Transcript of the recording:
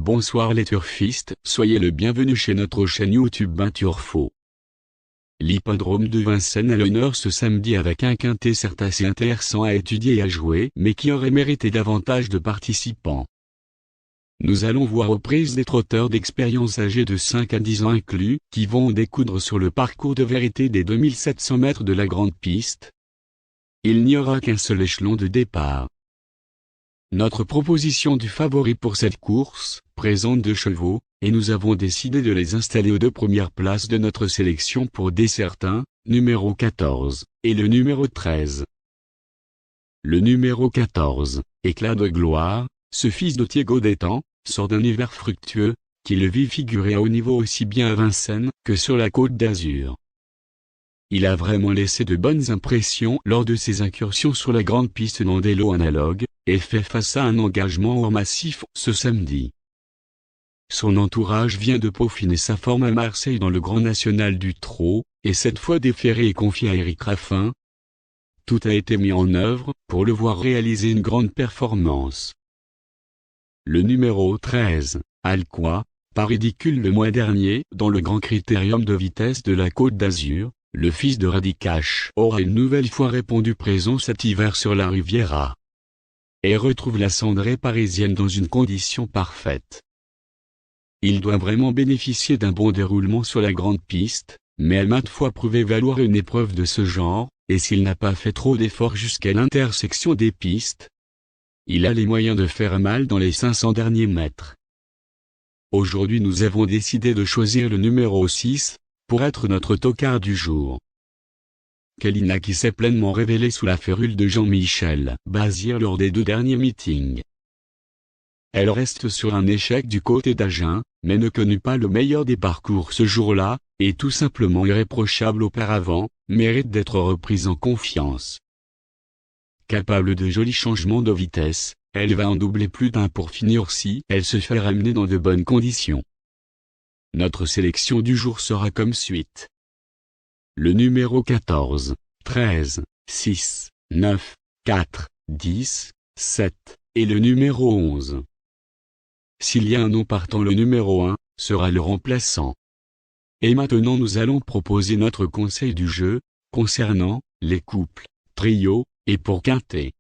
Bonsoir les turfistes, soyez le bienvenu chez notre chaîne YouTube Turfo. L'hippodrome de Vincennes à l'honneur ce samedi avec un quintet certes assez intéressant à étudier et à jouer, mais qui aurait mérité davantage de participants. Nous allons voir aux prises des trotteurs d'expérience âgés de 5 à 10 ans inclus, qui vont découdre sur le parcours de vérité des 2700 mètres de la grande piste. Il n'y aura qu'un seul échelon de départ. Notre proposition du favori pour cette course, présente 2 chevaux, et nous avons décidé de les installer aux 2 premières places de notre sélection pour des certains, numéro 14, et le numéro 13. Le numéro 14, éclat de gloire, ce fils de Diego d'Étang, sort d'un hiver fructueux, qui le vit figurer à haut niveau aussi bien à Vincennes que sur la Côte d'Azur. Il a vraiment laissé de bonnes impressions lors de ses incursions sur la grande piste dans des lots analogues, et fait face à un engagement hors massif ce samedi. Son entourage vient de peaufiner sa forme à Marseille dans le Grand National du Trot, et cette fois déféré et confié à Éric Raffin. Tout a été mis en œuvre pour le voir réaliser une grande performance. Le numéro 13, Alcoa, pas ridicule le mois dernier dans le Grand Critérium de vitesse de la Côte d'Azur, le fils de Radicache aura une nouvelle fois répondu présent cet hiver sur la Riviera. Et retrouve la cendrée parisienne dans une condition parfaite. Il doit vraiment bénéficier d'un bon déroulement sur la grande piste, mais a maintes fois prouvé valoir une épreuve de ce genre, et s'il n'a pas fait trop d'efforts jusqu'à l'intersection des pistes, il a les moyens de faire mal dans les 500 derniers mètres. Aujourd'hui nous avons décidé de choisir le numéro 6, pour être notre tocard du jour. Kalina qui s'est pleinement révélée sous la férule de Jean-Michel Bazir lors des 2 derniers meetings. Elle reste sur un échec du côté d'Agen, mais ne connut pas le meilleur des parcours ce jour-là, et tout simplement irréprochable auparavant, mérite d'être reprise en confiance. Capable de jolis changements de vitesse, elle va en doubler plus d'un pour finir si elle se fait ramener dans de bonnes conditions. Notre sélection du jour sera comme suite. Le numéro 14, 13, 6, 9, 4, 10, 7, et le numéro 11. S'il y a un nom partant, le numéro 1, sera le remplaçant. Et maintenant nous allons proposer notre conseil du jeu, concernant les couples, trios, et pour quintet.